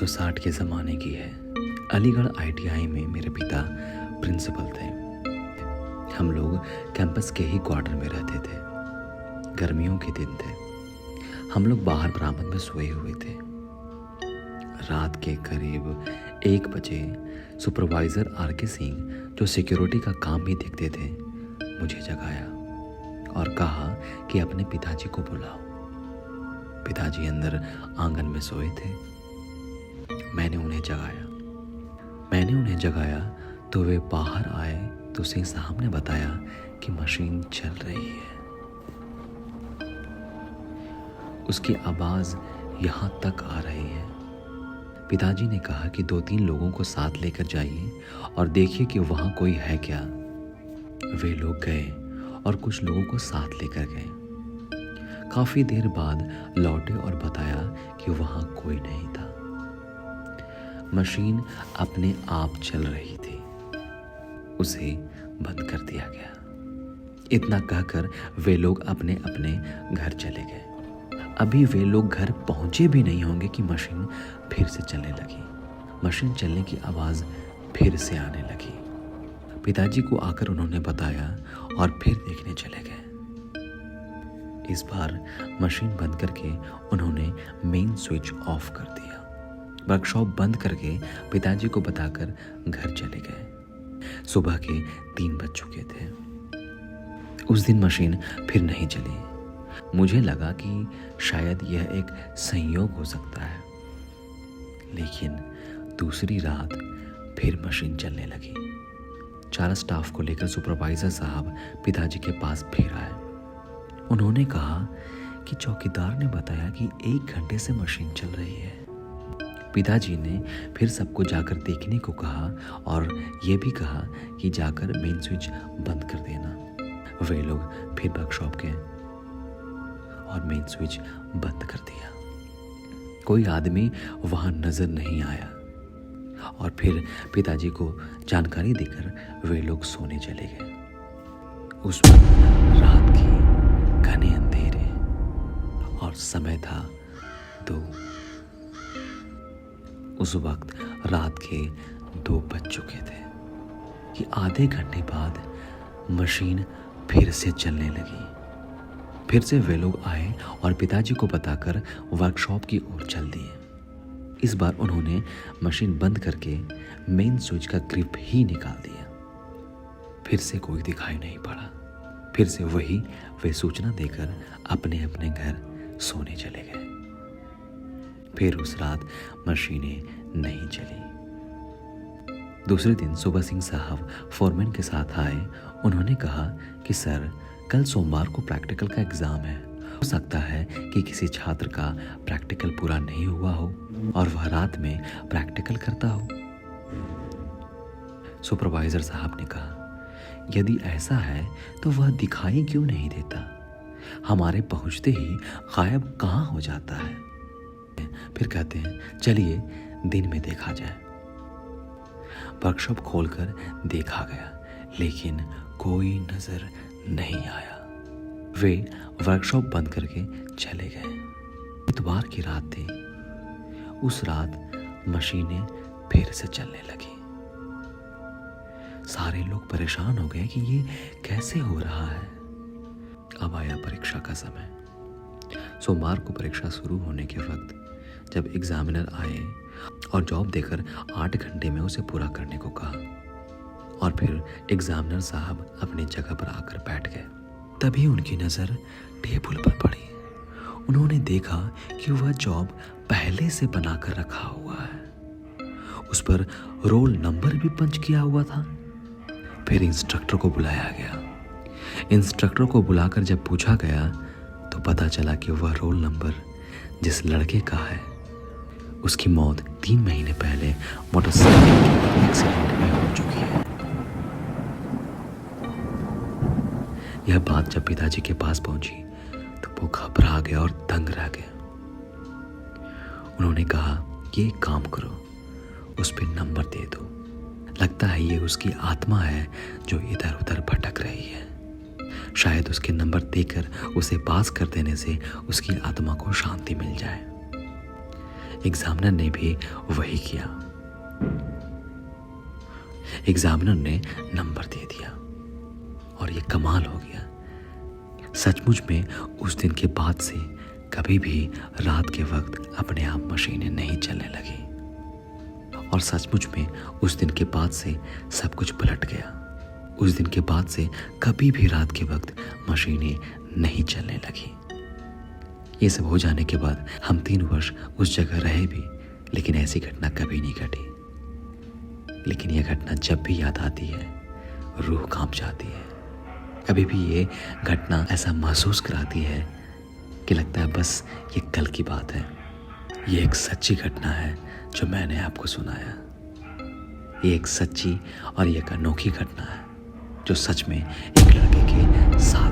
1960 के ज़माने की है। अलीगढ़ ITI में मेरे पिता प्रिंसिपल थे। हम लोग कैंपस के ही क्वार्टर में रहते थे। गर्मियों के दिन थे। हम लोग बाहर बरामद में सोए हुए थे। रात के करीब 1 बजे सुपरवाइज़र RK सिंह, जो सिक्योरिटी का काम भी देखते थे, मुझे जगाया और कहा कि अपने पिताजी को बुलाओ। पिताजी अंदर आंगन में सोए थे। मैंने उन्हें जगाया तो वे बाहर आए तो सिंह साहब ने बताया कि मशीन चल रही है। उसकी आवाज़ यहाँ तक आ रही है। पिताजी ने कहा कि 2-3 लोगों को साथ लेकर जाइए और देखिए कि वहाँ कोई है क्या। वे लोग गए और कुछ लोगों को साथ लेकर गए। काफ़ी देर बाद लौटे और बताया कि वहाँ कोई नहीं था। मशीन अपने आप चल रही थी। उसे बंद कर दिया गया। इतना कहकर वे लोग अपने अपने घर चले गए। अभी वे लोग घर पहुंचे भी नहीं होंगे कि मशीन फिर से चलने लगी। मशीन चलने की आवाज़ फिर से आने लगी। पिताजी को आकर उन्होंने बताया और फिर देखने चले गए। इस बार मशीन बंद करके उन्होंने मेन स्विच ऑफ कर दिया। वर्कशॉप बंद करके पिताजी को बताकर घर चले गए। सुबह के 3 बज चुके थे। उस दिन मशीन फिर नहीं चली। मुझे लगा कि शायद यह एक संयोग हो सकता है। लेकिन दूसरी रात फिर मशीन चलने लगी। 4 स्टाफ को लेकर सुपरवाइजर साहब पिताजी के पास फिर आए। उन्होंने कहा कि चौकीदार ने बताया कि 1 घंटे से मशीन चल रही है। पिताजी ने फिर सबको जाकर देखने को कहा और ये भी कहा कि जाकर मेन स्विच बंद कर देना। वे लोग फिर वर्कशॉप गए और मेन स्विच बंद कर दिया। कोई आदमी वहां नजर नहीं आया और फिर पिताजी को जानकारी देकर वे लोग सोने चले गए। उस वक्त रात के घने अंधेरे और समय था 2। उस वक्त रात के 2 बज चुके थे कि आधे घंटे बाद मशीन फिर से चलने लगी। फिर से वे लोग आए और पिताजी को बताकर वर्कशॉप की ओर चल दिए। इस बार उन्होंने मशीन बंद करके मेन स्विच का ग्रिप ही निकाल दिया। फिर से कोई दिखाई नहीं पड़ा। फिर से वे सूचना देकर अपने अपने घर सोने चले गए। फिर उस रात मशीनें नहीं चली। दूसरे दिन सुबह सिंह साहब फोरमैन के साथ आए। उन्होंने कहा कि सर, कल सोमवार को प्रैक्टिकल का एग्ज़ाम है। हो सकता है कि किसी छात्र का प्रैक्टिकल पूरा नहीं हुआ हो और वह रात में प्रैक्टिकल करता हो। सुपरवाइजर साहब ने कहा, यदि ऐसा है तो वह दिखाई क्यों नहीं देता? हमारे पहुंचते ही गायब कहाँ हो जाता है? फिर कहते हैं, चलिए दिन में देखा जाए। वर्कशॉप खोलकर देखा गया, लेकिन कोई नजर नहीं आया। वे वर्कशॉप बंद करके चले गए। इतवार की रात थी। उस रात मशीनें फिर से चलने लगी। सारे लोग परेशान हो गए कि ये कैसे हो रहा है। अब आया परीक्षा का समय। सोमवार को परीक्षा शुरू होने के वक्त जब एग्जामिनर आए और जॉब देकर 8 घंटे में उसे पूरा करने को कहा और फिर एग्जामिनर साहब अपनी जगह पर आकर बैठ गए, तभी उनकी नज़र टेबल पर पड़ी। उन्होंने देखा कि वह जॉब पहले से बनाकर रखा हुआ है। उस पर रोल नंबर भी पंच किया हुआ था। फिर इंस्ट्रक्टर को बुलाया गया। इंस्ट्रक्टर को बुलाकर जब पूछा गया तो पता चला कि वह रोल नंबर जिस लड़के का है, उसकी मौत 3 महीने पहले मोटरसाइकिल के एक्सीडेंट में हो चुकी है। यह बात जब पिताजी के पास पहुंची तो वो घबरा गए और दंग रह गए। उन्होंने कहा कि एक काम करो, उस पर नंबर दे दो। लगता है ये उसकी आत्मा है जो इधर उधर भटक रही है। शायद उसके नंबर देकर उसे पास कर देने से उसकी आत्मा को शांति मिल जाए। एग्जामिनर ने भी वही किया। एग्जामिनर ने नंबर दे दिया और ये कमाल हो गया। सचमुच में उस दिन के बाद से कभी भी रात के वक्त अपने आप मशीनें नहीं चलने लगी। और सचमुच में उस दिन के बाद से सब कुछ पलट गया। उस दिन के बाद से कभी भी रात के वक्त मशीनें नहीं चलने लगी। ये सब हो जाने के बाद हम 3 वर्ष उस जगह रहे भी, लेकिन ऐसी घटना कभी नहीं घटी। लेकिन यह घटना जब भी याद आती है रूह कांप जाती है। कभी भी ये घटना ऐसा महसूस कराती है कि लगता है बस ये कल की बात है। ये एक सच्ची घटना है जो मैंने आपको सुनाया। ये एक सच्ची और एक अनोखी घटना है जो सच में एक लड़के के साथ